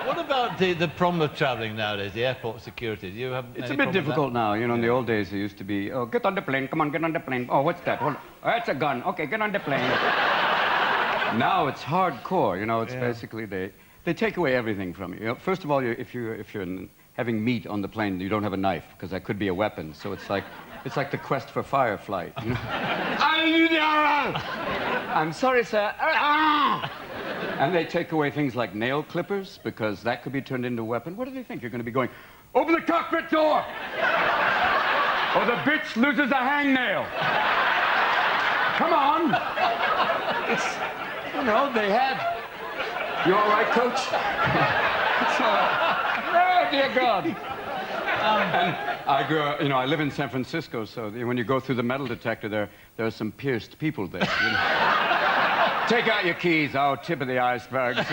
What about the problem of travelling nowadays, the airport security? Do you have It's a bit difficult now. You know, in the old days, it used to be, oh, get on the plane. Come on, get on the plane. Oh, what's that? Hold on. Oh, that's a gun. Okay, get on the plane. Now it's hardcore. You know, it's basically they take away everything from you. You know, first of all, if you're having meat on the plane, you don't have a knife because that could be a weapon. So it's like the quest for fireflight. You know? I'm sorry, sir. And they take away things like nail clippers because that could be turned into a weapon. What do they think? You're going to be going, open the cockpit door! Or the bitch loses a hangnail. Come on. It's, you know, they had... You all right, Coach? It's all right. Oh, dear God. And I grew up, you know, I live in San Francisco, so when you go through the metal detector, there are some pierced people there. You know? Take out your keys. Oh, tip of the iceberg. You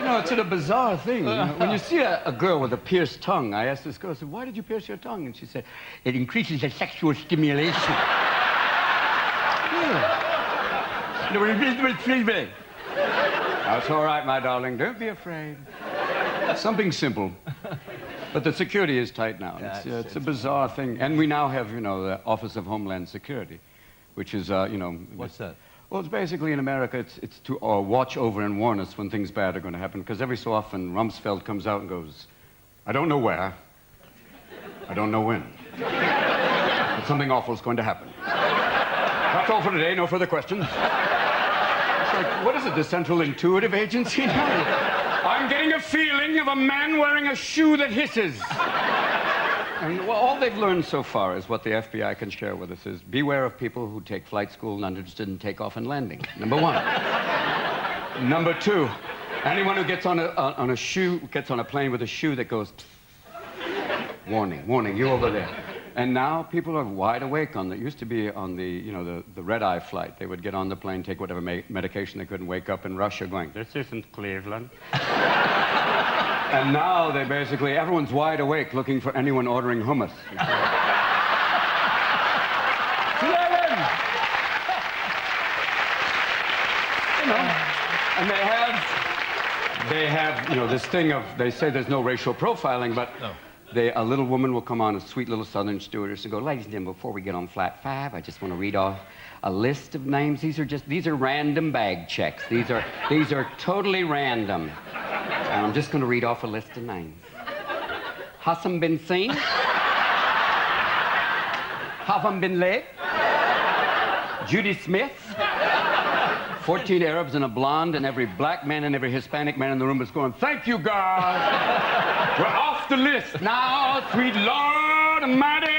know, it's a bizarre thing. You know? When you see a girl with a pierced tongue, I asked this girl, I said, why did you pierce your tongue? And she said, it increases the sexual stimulation. That's all right, my darling. Don't be afraid. Something simple. But the security is tight now. It's a bizarre thing. And we now have, you know, the Office of Homeland Security, which is, you know... What's that? Well, it's basically in America, it's to watch over and warn us when things bad are going to happen. Because every so often, Rumsfeld comes out and goes, I don't know where, I don't know when, but something awful is going to happen. That's all for today, no further questions. It's like, what is it, the Central Intuitive Agency? I'm getting a feeling of a man wearing a shoe that hisses. And well, all they've learned so far is what the FBI can share with us is beware of people who take flight school and are interested in takeoff and landing. Number one. Number two, anyone who gets on a plane with a shoe that goes, warning, warning, you over there. And now people are wide awake on it. Used to be on the, you know, the red-eye flight. They would get on the plane, take whatever medication they couldn't, wake up in Russia going, this isn't Cleveland. And now they basically, everyone's wide awake looking for anyone ordering hummus. You know, and they have, you know, this thing of, they say there's no racial profiling, but a little woman will come on, a sweet little Southern stewardess, and go, ladies and gentlemen, before we get on flight 5, I just want to read off a list of names. These are random bag checks. These are totally random. And I'm just going to read off a list of names. Hassan bin Singh. Havam bin Leh. Judy Smith. 14 Arabs and a blonde, and every black man and every Hispanic man in the room is going, thank you, God. We're off the list now, sweet Lord Almighty.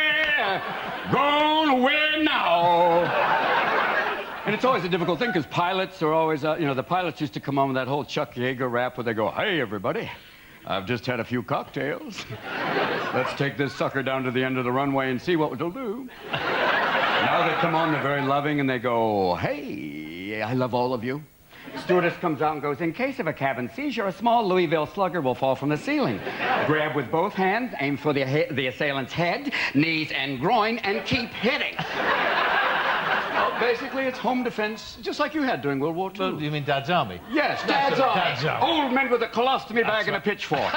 Gone away now. And it's always a difficult thing because pilots are always, you know, the pilots used to come on with that whole Chuck Yeager rap where they go, hey, everybody, I've just had a few cocktails. Let's take this sucker down to the end of the runway and see what it'll do. Now they come on, they're very loving, and they go, hey, I love all of you. Stewardess comes out and goes, in case of a cabin seizure, a small Louisville slugger will fall from the ceiling. Grab with both hands, aim for the assailant's head, knees, and groin, and keep hitting. Well, basically, it's home defense, just like you had during World War II. Well, you mean Dad's Army? Yes, Dad's Army. Old men with a colostomy bag and a pitchfork.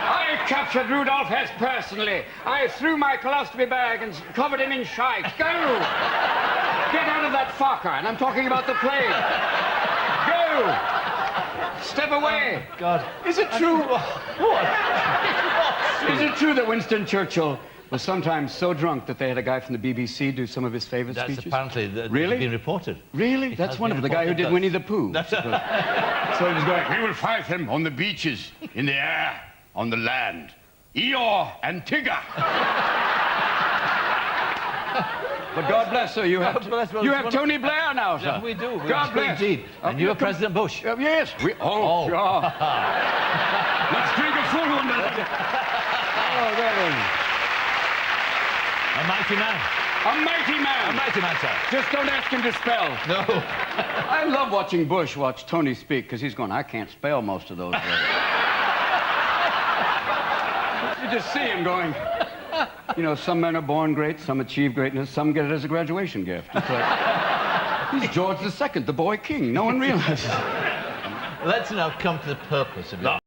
I captured Rudolph Hess personally. I threw my colostomy bag and covered him in shite. Go! Get out of that Fokker, and I'm talking about the plane. Go! Step away. Oh, God. Is it true? What? Is it true that Winston Churchill was sometimes so drunk that they had a guy from the BBC do some of his favorite speeches? That's apparently really? Been reported. Really? That's wonderful. The guy who did Winnie the Pooh. That's so he was going, we will fight him on the beaches, in the air, on the land. Eeyore and Tigger. But God bless her, you have Tony Blair now, sir. Yeah, we do. God bless. Indeed. And you are President Bush. Yes. Oh. Let's drink a full one. Oh, there. A mighty man. A mighty man. A mighty man, sir. Just don't ask him to spell. No. I love watching Bush watch Tony speak, because he's going, I can't spell most of those words. You just see him going, you know, some men are born great, some achieve greatness, some get it as a graduation gift. It's like, He's George II, the boy king. No one realizes. Let's now come to the purpose of your